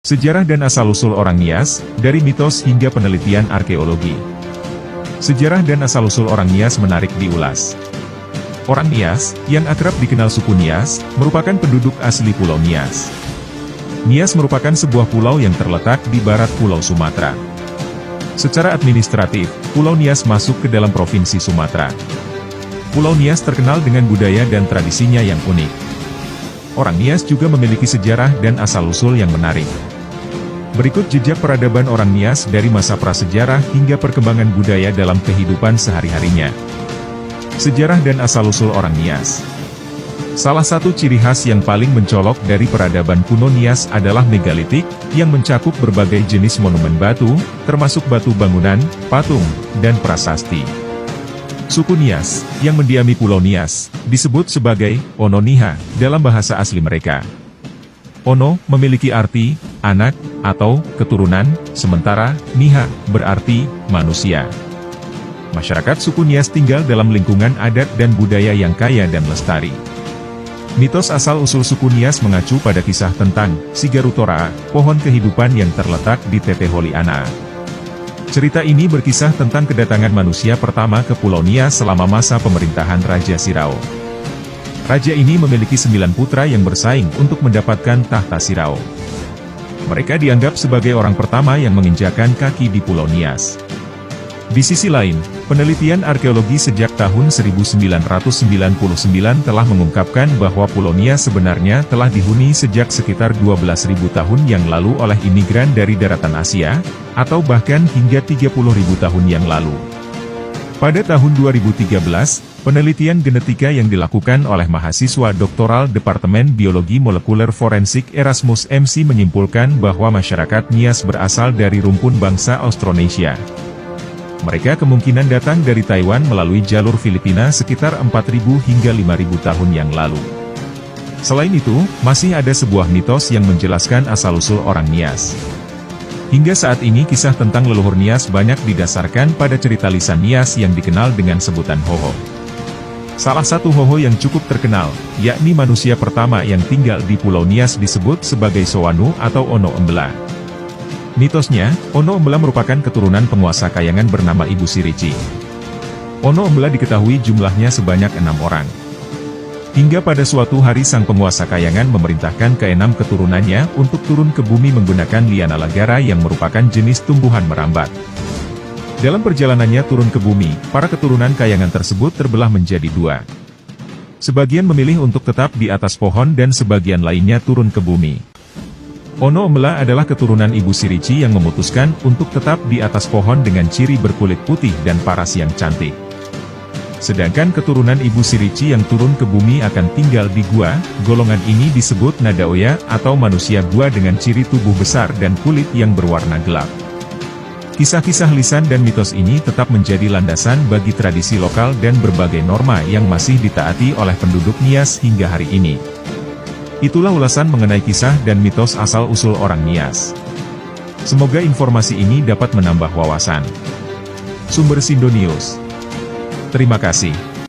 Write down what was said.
Sejarah dan asal-usul orang Nias, dari mitos hingga penelitian arkeologi. Sejarah dan asal-usul orang Nias menarik diulas. Orang Nias, yang akrab dikenal suku Nias, merupakan penduduk asli Pulau Nias. Nias merupakan sebuah pulau yang terletak di barat Pulau Sumatera. Secara administratif, Pulau Nias masuk ke dalam Provinsi Sumatera. Pulau Nias terkenal dengan budaya dan tradisinya yang unik. Orang Nias juga memiliki sejarah dan asal-usul yang menarik. Berikut jejak peradaban orang Nias dari masa prasejarah hingga perkembangan budaya dalam kehidupan sehari-harinya. Sejarah dan asal-usul orang Nias. Salah satu ciri khas yang paling mencolok dari peradaban kuno Nias adalah megalitik, yang mencakup berbagai jenis monumen batu, termasuk batu bangunan, patung, dan prasasti. Suku Nias, yang mendiami Pulau Nias, disebut sebagai Ono Niha dalam bahasa asli mereka. Ono memiliki arti anak atau keturunan, sementara Niha berarti manusia. Masyarakat suku Nias tinggal dalam lingkungan adat dan budaya yang kaya dan lestari. Mitos asal-usul suku Nias mengacu pada kisah tentang Si Garutoraa, pohon kehidupan yang terletak di Tete Holiana. Cerita ini berkisah tentang kedatangan manusia pertama ke Pulau Nias selama masa pemerintahan Raja Sirao. Raja ini memiliki 9 putra yang bersaing untuk mendapatkan tahta Sirao. Mereka dianggap sebagai orang pertama yang menginjakan kaki di Pulau Nias. Di sisi lain, penelitian arkeologi sejak tahun 1999 telah mengungkapkan bahwa Pulau Nias sebenarnya telah dihuni sejak sekitar 12.000 tahun yang lalu oleh imigran dari daratan Asia, atau bahkan hingga 30.000 tahun yang lalu. Pada tahun 2013, penelitian genetika yang dilakukan oleh mahasiswa doktoral Departemen Biologi Molekuler Forensik Erasmus MC menyimpulkan bahwa masyarakat Nias berasal dari rumpun bangsa Austronesia. Mereka kemungkinan datang dari Taiwan melalui jalur Filipina sekitar 4.000 hingga 5.000 tahun yang lalu. Selain itu, masih ada sebuah mitos yang menjelaskan asal-usul orang Nias. Hingga saat ini kisah tentang leluhur Nias banyak didasarkan pada cerita lisan Nias yang dikenal dengan sebutan Hoho. Salah satu Hoho yang cukup terkenal, yakni manusia pertama yang tinggal di Pulau Nias disebut sebagai Sowanu atau Ono Embla. Mitosnya, Ono Embla merupakan keturunan penguasa Kayangan bernama Ibu Sirici. Ono Embla diketahui jumlahnya sebanyak 6 orang. Hingga pada suatu hari sang penguasa Kayangan memerintahkan ke-6 keturunannya untuk turun ke bumi menggunakan liana lagara yang merupakan jenis tumbuhan merambat. Dalam perjalanannya turun ke bumi, para keturunan Kayangan tersebut terbelah menjadi 2. Sebagian memilih untuk tetap di atas pohon dan sebagian lainnya turun ke bumi. Ono Embla adalah keturunan Ibu Sirici yang memutuskan untuk tetap di atas pohon dengan ciri berkulit putih dan paras yang cantik. Sedangkan keturunan Ibu Sirici yang turun ke bumi akan tinggal di gua. Golongan ini disebut Nadaoya atau manusia gua dengan ciri tubuh besar dan kulit yang berwarna gelap. Kisah-kisah lisan dan mitos ini tetap menjadi landasan bagi tradisi lokal dan berbagai norma yang masih ditaati oleh penduduk Nias hingga hari ini. Itulah ulasan mengenai kisah dan mitos asal-usul orang Nias. Semoga informasi ini dapat menambah wawasan. Sumber Sindo News. Terima kasih.